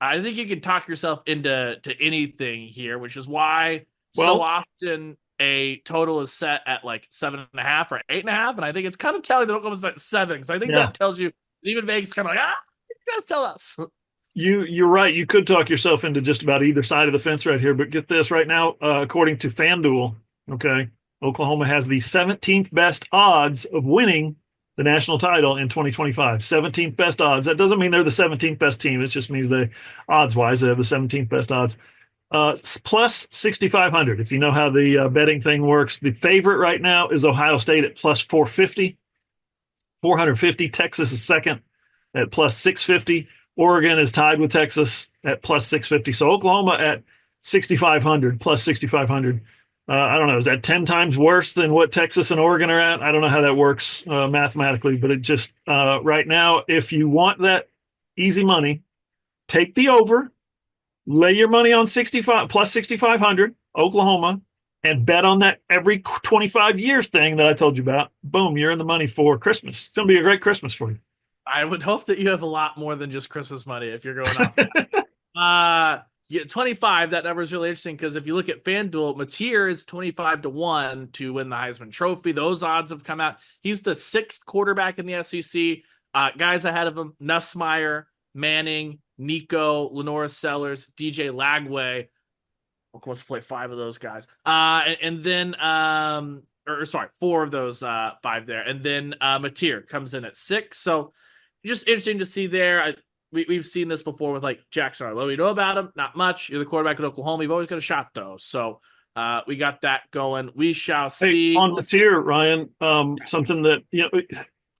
I think you can talk yourself into anything here, which is why so often a total is set at like 7.5 or 8.5. And I think it's kind of telling that Oklahoma's at 7, because I think that tells you even Vegas kind of like, you guys tell us. You're right. You could talk yourself into just about either side of the fence right here, but get this right now, according to FanDuel, okay, Oklahoma has the 17th best odds of winning the national title in 2025. 17th best odds. That doesn't mean they're the 17th best team. It just means they, odds-wise, they have the 17th best odds. Plus 6,500. If you know how the betting thing works, the favorite right now is Ohio State at plus 450. 450. Texas is second at plus 650. Oregon is tied with Texas at plus 650. So Oklahoma at 6,500, plus 6,500. I don't know. Is that 10 times worse than what Texas and Oregon are at? I don't know how that works mathematically, but it just right now, if you want that easy money, take the over, lay your money on 65 plus 6,500 Oklahoma, and bet on that every 25 years thing that I told you about. Boom, you're in the money for Christmas. It's going to be a great Christmas for you. I would hope that you have a lot more than just Christmas money if you're going off that. 25, that number is really interesting because if you look at FanDuel, Mateer is 25-1 to win the Heisman Trophy. Those odds have come out. He's the 6th quarterback in the SEC. Guys ahead of him, Nussmeier, Manning, Nico, Lenora Sellers, DJ Lagway. Let's play 5 of those guys. And then, 4 of those 5 there. And then Mateer comes in at 6. So just interesting to see there. We've seen this before with like Jackson. What do we know about him? Not much. You're the quarterback at Oklahoma. You've always got a shot though. So we got that going. We shall see. On Mateer, Ryan, something that,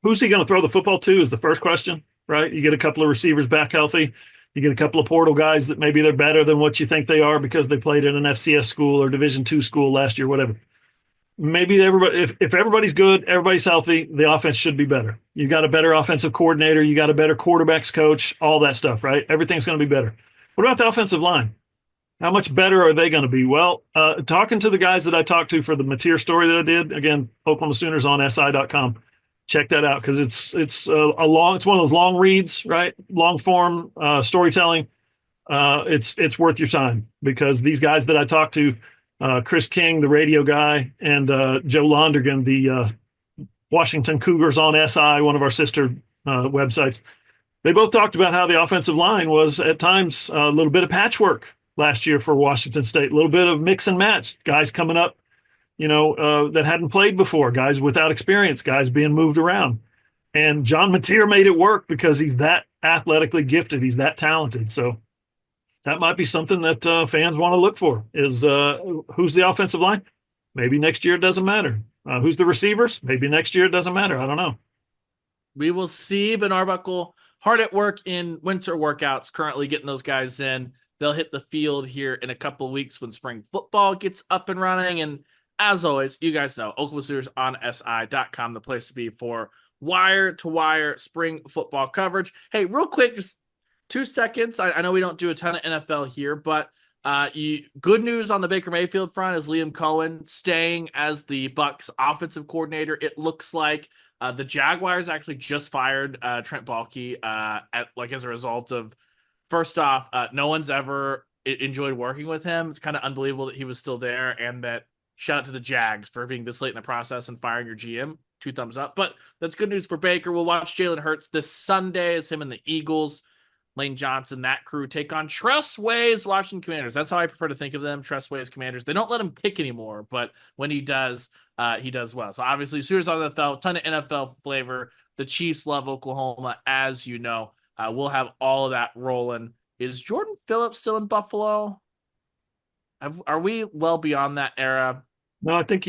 who's he going to throw the football to is the first question, right? You get a couple of receivers back healthy. You get a couple of portal guys that maybe they're better than what you think they are because they played at an FCS school or Division II school last year, whatever. Maybe everybody, if everybody's good, everybody's healthy, the offense should be better. You got a better offensive coordinator. You got a better quarterbacks coach, all that stuff, right? Everything's going to be better. What about the offensive line? How much better are they going to be? Well, talking to the guys that I talked to for the Mateer story that I did, again, Oklahoma Sooners on SI.com. Check that out because it's one of those long reads, right? Long form storytelling. It's worth your time because these guys that I talked to, Chris King, the radio guy, and Joe Londergan, the Washington Cougars on SI, one of our sister websites, they both talked about how the offensive line was at times a little bit of patchwork last year for Washington State, a little bit of mix and match, guys coming up, that hadn't played before, guys without experience, guys being moved around. And John Mateer made it work because he's that athletically gifted. He's that talented. So that might be something that fans want to look for is who's the offensive line? Maybe next year it doesn't matter. Who's the receivers? Maybe next year it doesn't matter. I don't know. We will see. Ben Arbuckle hard at work in winter workouts, currently getting those guys in. They'll hit the field here in a couple of weeks when spring football gets up and running. And as always, you guys know, Oklahoma Sooners on SI.com, the place to be for wire-to-wire spring football coverage. Hey, real quick, just 2 seconds. I know we don't do a ton of NFL here, but good news on the Baker Mayfield front is Liam Cohen staying as the Bucs offensive coordinator. It looks like the Jaguars actually just fired Trent Baalke as a result of, first off, no one's ever enjoyed working with him. It's kind of unbelievable that he was still there, and that shout out to the Jags for being this late in the process and firing your GM. 2 thumbs up. But that's good news for Baker. We'll watch Jalen Hurts this Sunday as him and the Eagles, Lane Johnson, that crew take on Tressway's Washington Commanders. That's how I prefer to think of them, Tressway's Commanders. They don't let him kick anymore, but when he does well. So obviously, Sooners on the NFL, ton of NFL flavor. The Chiefs love Oklahoma, as you know. We'll have all of that rolling. Is Jordan Phillips still in Buffalo? Are we well beyond that era? No, I think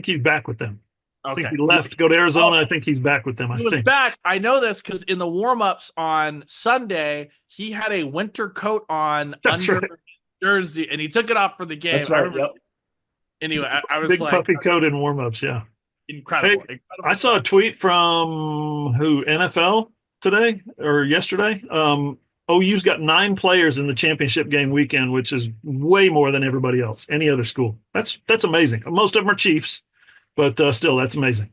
he's back with them. Okay. I think he left to go to Arizona. I think he's back with them. He was back. I know this because in the warm-ups on Sunday, he had a winter coat on under jersey, and he took it off for the game. That's right. Yep. Anyway, I was big like, puffy coat in warm-ups. Yeah, incredible. Hey, I saw a tweet from NFL today or yesterday. OU's got 9 players in the championship game weekend, which is way more than everybody else, any other school. That's amazing. Most of them are Chiefs. But still, that's amazing.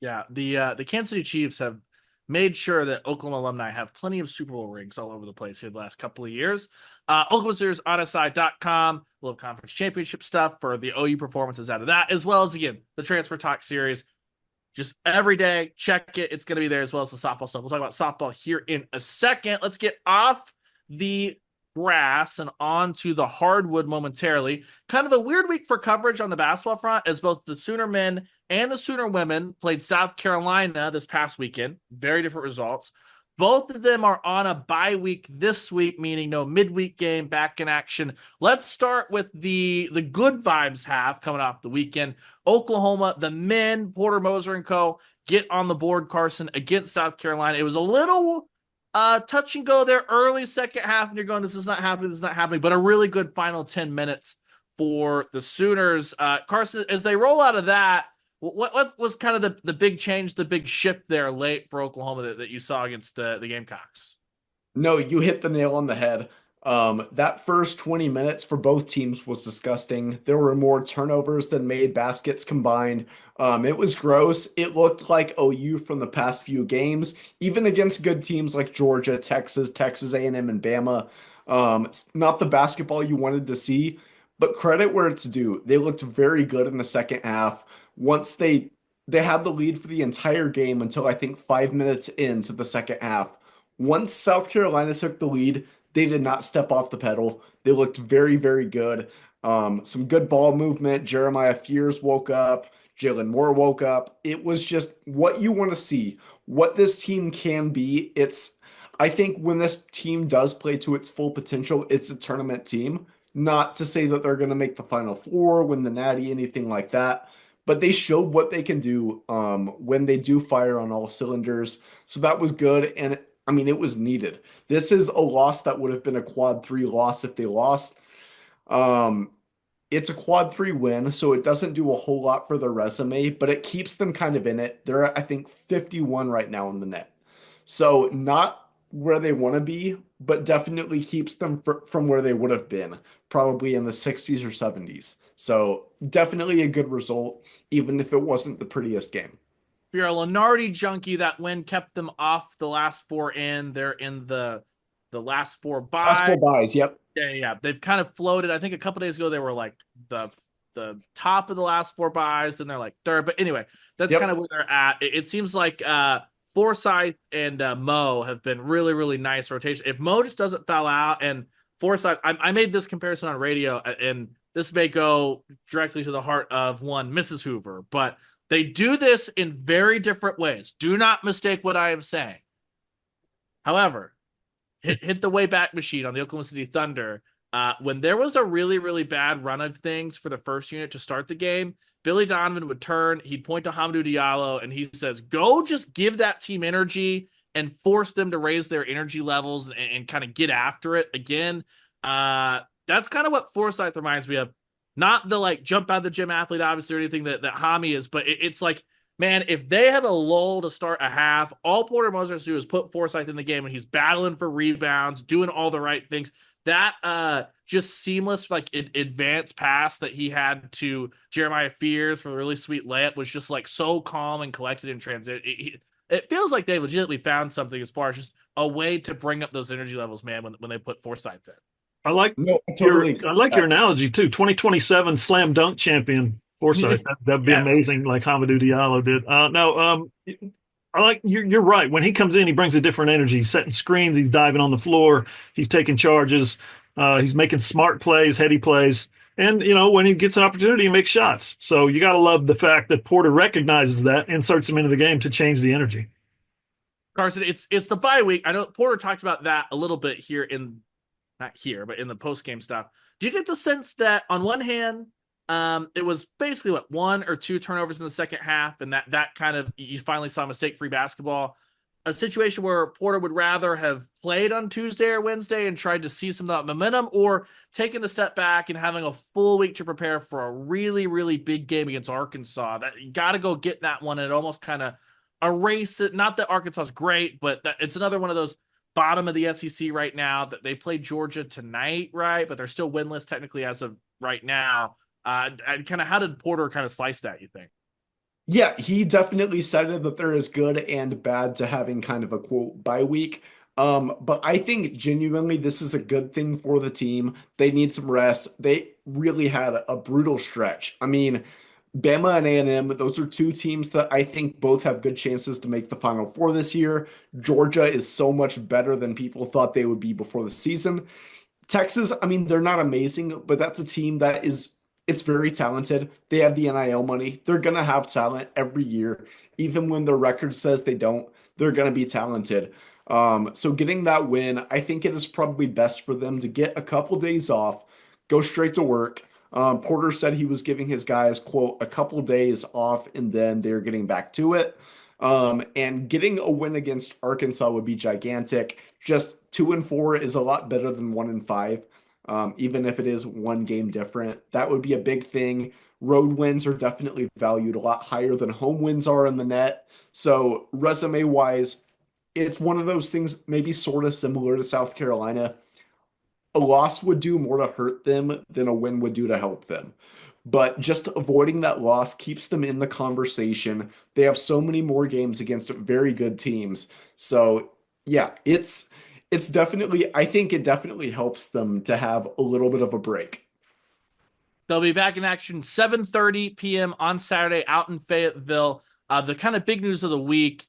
Yeah, the Kansas City Chiefs have made sure that Oklahoma alumni have plenty of Super Bowl rings all over the place here the last couple of years. Oklahoma Sooners on SI.com. We'll have conference championship stuff for the OU performances out of that, as well as, again, the Transfer Talk series. Just every day, check it. It's going to be there, as well as the softball stuff. We'll talk about softball here in a second. Let's get off the grass and onto the hardwood momentarily. Kind of a weird week for coverage on the basketball front, as both the Sooner men and the Sooner women played South Carolina this past weekend. Very different results. Both of them are on a bye week this week, meaning no midweek game, back in action. Let's start with the good vibes half coming off the weekend. Oklahoma, the men, Porter Moser and co. get on the board, Carson, against South Carolina. It was a little touch and go there early second half, and you're going, this is not happening, but a really good final 10 minutes for the Sooners. Carson, as they roll out of that, what was kind of the big change, the big shift there late for Oklahoma that you saw against the Gamecocks? No, you hit the nail on the head. That first 20 minutes for both teams was disgusting. There were more turnovers than made baskets combined. It was gross. It looked like OU from the past few games, even against good teams like Georgia, Texas A&M, and Bama. Not the basketball you wanted to see, but credit where it's due. They looked very good in the second half. Once they had the lead for the entire game until I think 5 minutes into the second half. Once South Carolina took the lead, they did not step off the pedal. They looked very, very good. Some good ball movement. Jeremiah Fears woke up. Jalen Moore woke up. It was just what you want to see, what this team can be. I think when this team does play to its full potential, it's a tournament team. Not to say that they're going to make the Final Four, win the Natty, anything like that. But they showed what they can do when they do fire on all cylinders. So that was good. And I mean, it was needed. This is a loss that would have been a quad 3 loss if they lost. It's a quad three win, so it doesn't do a whole lot for their resume, but it keeps them kind of in it. They're at, I think, 51 right now in the net. So not where they want to be, but definitely keeps them from where they would have been, probably in the 60s or 70s. So definitely a good result, even if it wasn't the prettiest game. If you're a Lenardi junkie, that win kept them off the last four in. They're in the last four Last by. four buys, yep. Yeah. They've kind of floated. I think a couple days ago they were like the top of the last four buys, then they're like third. But anyway, that's kind Yep. of where they're at. It seems like Forsyth and Mo have been really, really nice rotation. If Mo just doesn't foul out and Forsyth, I made this comparison on radio, and this may go directly to the heart of one Mrs. Hoover, but they do this in very different ways. Do not mistake what I am saying. However, hit the way back machine on the Oklahoma City Thunder. When there was a really, really bad run of things for the first unit to start the game, Billy Donovan would turn, he'd point to Hamidou Diallo, and he says, go just give that team energy and force them to raise their energy levels and kind of get after it again. That's kind of what Forsyth reminds me of. Not the like jump out of the gym athlete, obviously, or anything that Hami is, but it's like, man, if they have a lull to start a half, all Porter Moser has to do is put Forsyth in the game and he's battling for rebounds, doing all the right things. That just seamless like advanced pass that he had to Jeremiah Fears for a really sweet layup was just like so calm and collected in transit. It feels like they legitimately found something as far as just a way to bring up those energy levels, man, when they put Forsyth in. I like No, I totally agree I with like your that. analogy too. 2027 slam dunk champion Forsyth. That'd be Yes. amazing, like Hamidou Diallo did. No, I like you're right. When he comes in, he brings a different energy. He's setting screens. He's diving on the floor. He's taking charges. He's making smart plays, heady plays. And when he gets an opportunity, he makes shots. So you got to love the fact that Porter recognizes that, inserts him into the game to change the energy. Carson, it's the bye week. I know Porter talked about that a little bit here in not here, but in the post game stuff. Do you get the sense that on one hand, it was basically what one or two turnovers in the second half, and that kind of you finally saw mistake free basketball, a situation where Porter would rather have played on Tuesday or Wednesday and tried to see some of that momentum, or taking the step back and having a full week to prepare for a really, really big game against Arkansas. That you got to go get that one, and it almost kind of erase it. Not that Arkansas is great, but that it's another one of those bottom of the SEC right now that they play Georgia tonight, right? But they're still winless technically as of right now. And kind of how did Porter kind of slice that, you think? Yeah, he definitely cited that there is good and bad to having kind of a quote bye week. But I think genuinely this is a good thing for the team. They need some rest. They really had a brutal stretch. I mean, Bama and A&M, those are two teams that I think both have good chances to make the Final Four this year. Georgia is so much better than people thought they would be before the season. Texas, I mean, they're not amazing, but that's a team that is it's very talented. They have the NIL money. They're gonna have talent every year. Even when their record says they don't, they're gonna be talented. So getting that win, I think it is probably best for them to get a couple days off, go straight to work. Porter said he was giving his guys, quote, a couple days off, and then they're getting back to it. And getting a win against Arkansas would be gigantic. Just 2-4 is a lot better than 1-5, even if it is one game different. That would be a big thing. Road wins are definitely valued a lot higher than home wins are in the net. So resume wise, it's one of those things maybe sort of similar to South Carolina. A loss would do more to hurt them than a win would do to help them. But just avoiding that loss keeps them in the conversation. They have so many more games against very good teams. So yeah, it's definitely I think it definitely helps them to have a little bit of a break. They'll be back in action 7:30 p.m. on Saturday out in Fayetteville. The kind of big news of the week,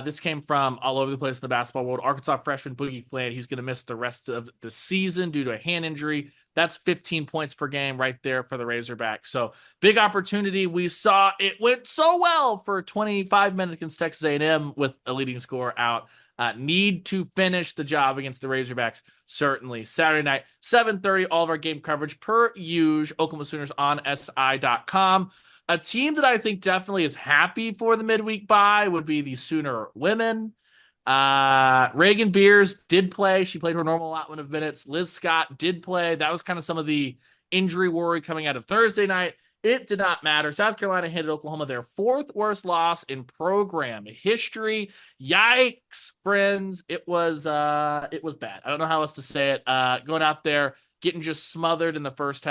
this came from all over the place in the basketball world. Arkansas freshman Boogie Fland, he's going to miss the rest of the season due to a hand injury. That's 15 points per game right there for the Razorbacks. So big opportunity. We saw it went so well for 25 minutes against Texas A&M with a leading scorer out. Need to finish the job against the Razorbacks, certainly. Saturday night, 7:30, all of our game coverage per usual. Oklahoma Sooners on SI.com. A team that I think definitely is happy for the midweek bye would be the Sooner women. Reagan Beers did play. She played her normal allotment of minutes. Liz Scott did play. That was kind of some of the injury worry coming out of Thursday night. It did not matter. South Carolina handed Oklahoma their fourth worst loss in program history. Yikes, friends. It was bad. I don't know how else to say it. Going out there, getting just smothered in the first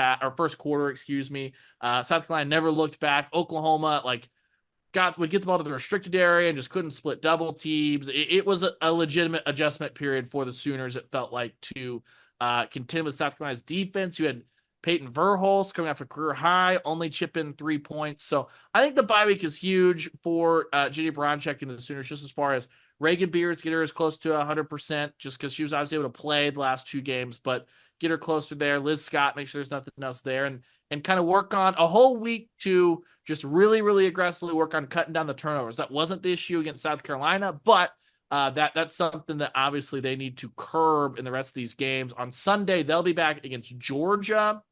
quarter, excuse me. South Carolina never looked back. Oklahoma, would get the ball to the restricted area and just couldn't split double teams. It was a legitimate adjustment period for the Sooners, it felt like, to contend with South Carolina's defense. You had Peyton Verhulst coming off a career high, only chip in 3 points. So I think the bye week is huge for Ginny Bronchek and the Sooners, just as far as Reagan Beers, get her as close to 100%, just because she was obviously able to play the last 2 games, but get her closer there. Liz Scott, make sure there's nothing else there, and kind of work on a whole week to just really, really aggressively work on cutting down the turnovers. That wasn't the issue against South Carolina, but that's something that obviously they need to curb in the rest of these games. On Sunday, they'll be back against Georgia.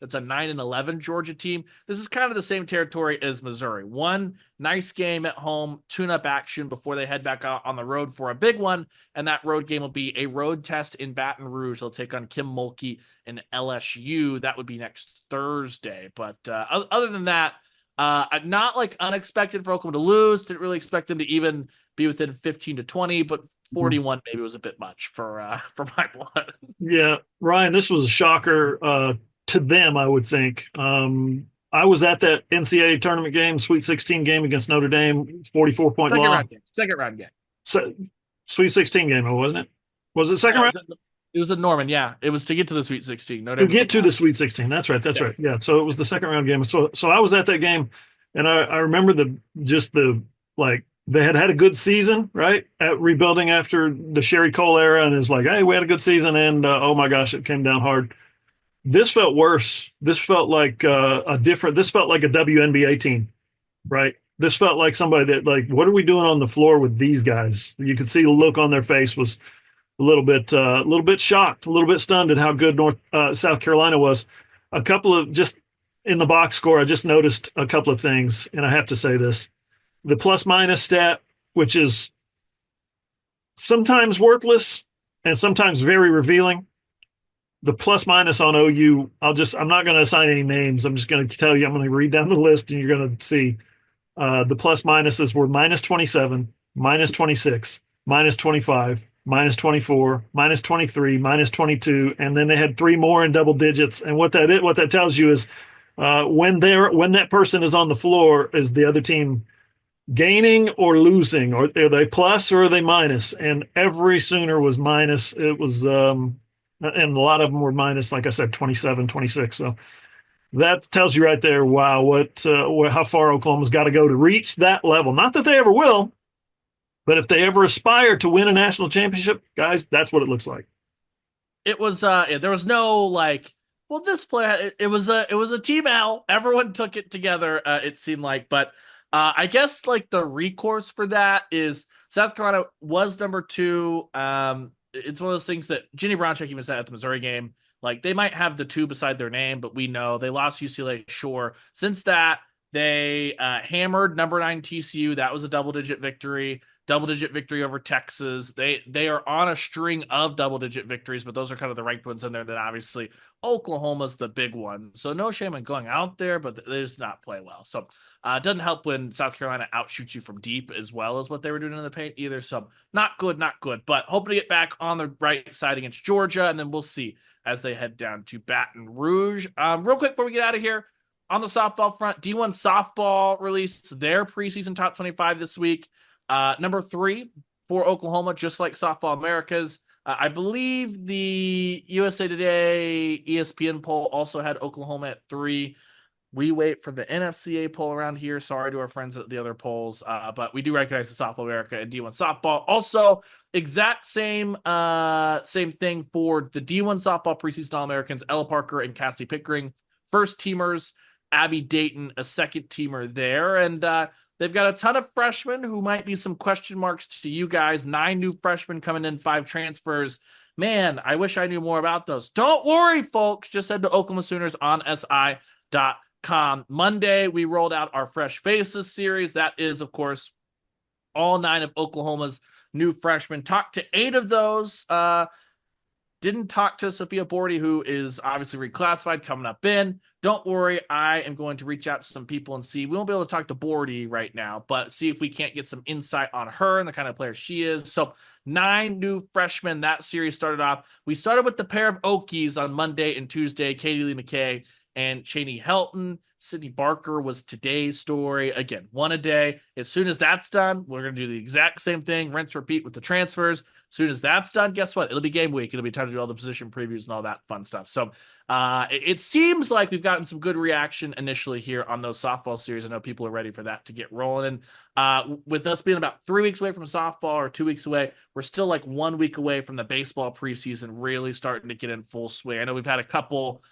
That's a 9-11 Georgia team. This is kind of the same territory as Missouri. One nice game at home, tune-up action before they head back out on the road for a big one, and that road game will be a road test in Baton Rouge. They'll take on Kim Mulkey and LSU. That would be next Thursday. But other than that, not unexpected for Oklahoma to lose. Didn't really expect them to even be within 15 to 20, but 41 maybe was a bit much for my blood. Yeah, Ryan, this was a shocker to them, I would think. I was at that NCAA tournament game, Sweet 16 game against Notre Dame, 44-point loss. Second round game. So, Sweet 16 game, wasn't it? Was it second round? It was at Norman, yeah. It was to get to the Sweet 16. To get to the Sweet 16. That's right. Right. Yeah. So it was the second round game. So I was at that game, and I remember they had a good season, right? At rebuilding after the Sherry Cole era, and it's like, hey, we had a good season, and oh my gosh, it came down hard. This felt worse. This felt like this felt like a WNBA team, right? This felt like somebody that, what are we doing on the floor with these guys? You could see the look on their face was a little bit shocked, a little bit stunned at how good South Carolina was. A couple of, just in the box score, I just noticed a couple of things, and I have to say this. The plus-minus stat, which is sometimes worthless and sometimes very revealing. The plus-minus on OU, I'm not going to assign any names. I'm just going to tell you, I'm going to read down the list, and you're going to see the plus-minuses were minus 27, minus 26, minus 25, minus 24, minus 23, minus 22, and then they had 3 more in double digits. And what that tells you is when that person is on the floor, is the other team gaining or losing, or are they plus or are they minus? And every Sooner was minus. It was and a lot of them were minus, like I said, 27, 26. So that tells you right there, wow, how far Oklahoma's got to go to reach that level. Not that they ever will, but if they ever aspire to win a national championship, guys, that's what it looks like. It was there was no this play, it was a team L. Everyone took it together, it seemed like, but I guess the recourse for that is South Carolina was number 2. It's one of those things that Ginny Bronchek even said at the Missouri game. They might have the 2 beside their name, but we know they lost UCLA, sure. Since that, they hammered number 9 TCU. That was a double-digit victory over Texas. They are on a string of double-digit victories, but those are kind of the ranked ones in there. Then obviously Oklahoma's the big one. So no shame in going out there, but they just not play well. So it doesn't help when South Carolina outshoots you from deep as well as what they were doing in the paint either. So not good, but hoping to get back on the right side against Georgia, and then we'll see as they head down to Baton Rouge. Real quick before we get out of here, on the softball front, D1 softball released their preseason top 25 this week. Number 3 for Oklahoma, just like Softball Americas. I believe the USA Today ESPN poll also had Oklahoma at 3. We wait for the NFCA poll around here. Sorry to our friends at the other polls, but we do recognize the Softball America and D1 softball. Also, exact same thing for the D1 softball preseason All-Americans, Ella Parker and Cassie Pickering. First teamers, Abby Dayton, a second teamer there. And they've got a ton of freshmen who might be some question marks to you guys. 9 new freshmen coming in, 5 transfers. Man, I wish I knew more about those. Don't worry, folks. Just head to Oklahoma Sooners on SI.com. Monday, we rolled out our Fresh Faces series. That is, of course, all 9 of Oklahoma's new freshmen. Talked to 8 of those Didn't talk to Sophia Bordy, who is obviously reclassified coming up in. Don't worry, I am going to reach out to some people and see. We won't be able to talk to Bordy right now, but see if we can't get some insight on her and the kind of player she is. So 9 new freshmen. That series started off. We started with the pair of Okies on Monday and Tuesday, Katie Lee McKay and Cheney Helton. Sydney Barker was today's story. Again, one a day. As soon as that's done, we're going to do the exact same thing, rinse, repeat with the transfers. As soon as that's done, guess what? It'll be game week. It'll be time to do all the position previews and all that fun stuff. So it seems like we've gotten some good reaction initially here on those softball series. I know people are ready for that to get rolling. And with us being about 3 weeks away from softball or 2 weeks away, we're still like 1 week away from the baseball preseason really starting to get in full swing. I know we've had a couple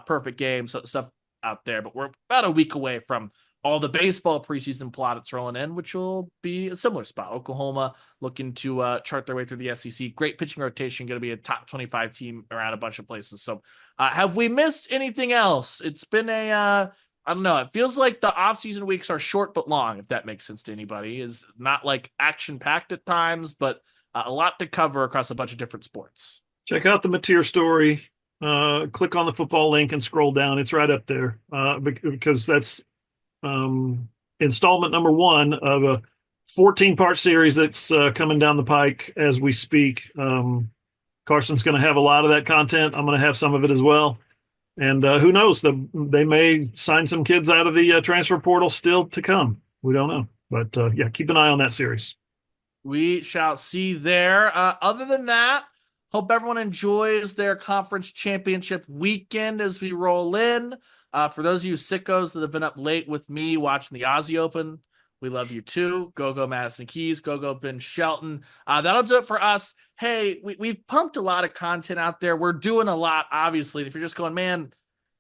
perfect games, stuff out there, but we're about a week away from all the baseball preseason plaudits rolling in, which will be a similar spot. Oklahoma looking to chart their way through the SEC. Great pitching rotation, going to be a top 25 team around a bunch of places. So have we missed anything else? It's been I don't know. It feels like the off-season weeks are short but long, if that makes sense to anybody. Is not like action-packed at times, but a lot to cover across a bunch of different sports. Check out the Mateer story. Click on the football link and scroll down. It's right up there because that's installment number 1 of a 14-part series that's coming down the pike as we speak. Carson's going to have a lot of that content. I'm going to have some of it as well. And who knows? They may sign some kids out of the transfer portal still to come. We don't know. But yeah, keep an eye on that series. We shall see there. Other than that, hope everyone enjoys their conference championship weekend as we roll in. For those of you sickos that have been up late with me watching the Aussie Open, we love you too. Go Madison Keys. Go Ben Shelton. That'll do it for us. Hey, we've pumped a lot of content out there. We're doing a lot, obviously. If you're just going, man,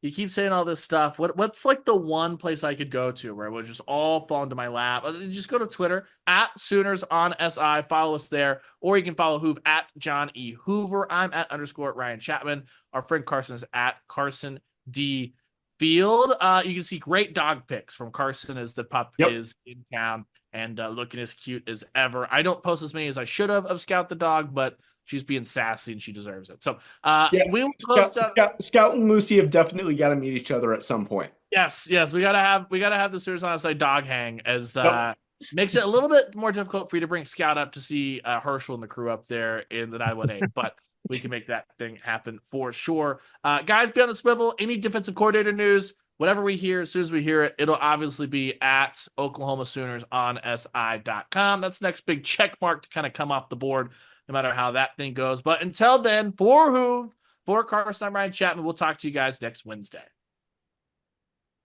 you keep saying all this stuff. What's like the one place I could go to where it would just all fall into my lap? Just go to Twitter at Sooners on SI. Follow us there. Or you can follow Hoove at John E. Hoover. I'm at _ Ryan Chapman. Our friend Carson is at Carson D. Field. You can see great dog pics from Carson as the pup is in town and looking as cute as ever. I don't post as many as I should have of Scout the dog, but she's being sassy and she deserves it. So we will post Scout and Lucy have definitely got to meet each other at some point. Yes, we gotta have the Sooners on side dog hang as makes it a little bit more difficult for you to bring Scout up to see Herschel and the crew up there in the 918, but we can make that thing happen for sure. Guys, be on the swivel. Any defensive coordinator news, whatever we hear, as soon as we hear it, it'll obviously be at Oklahoma Sooners on SI.com. That's the next big check mark to kind of come off the board, no matter how that thing goes. But until then, for Carson, I'm Ryan Chapman. We'll talk to you guys next Wednesday.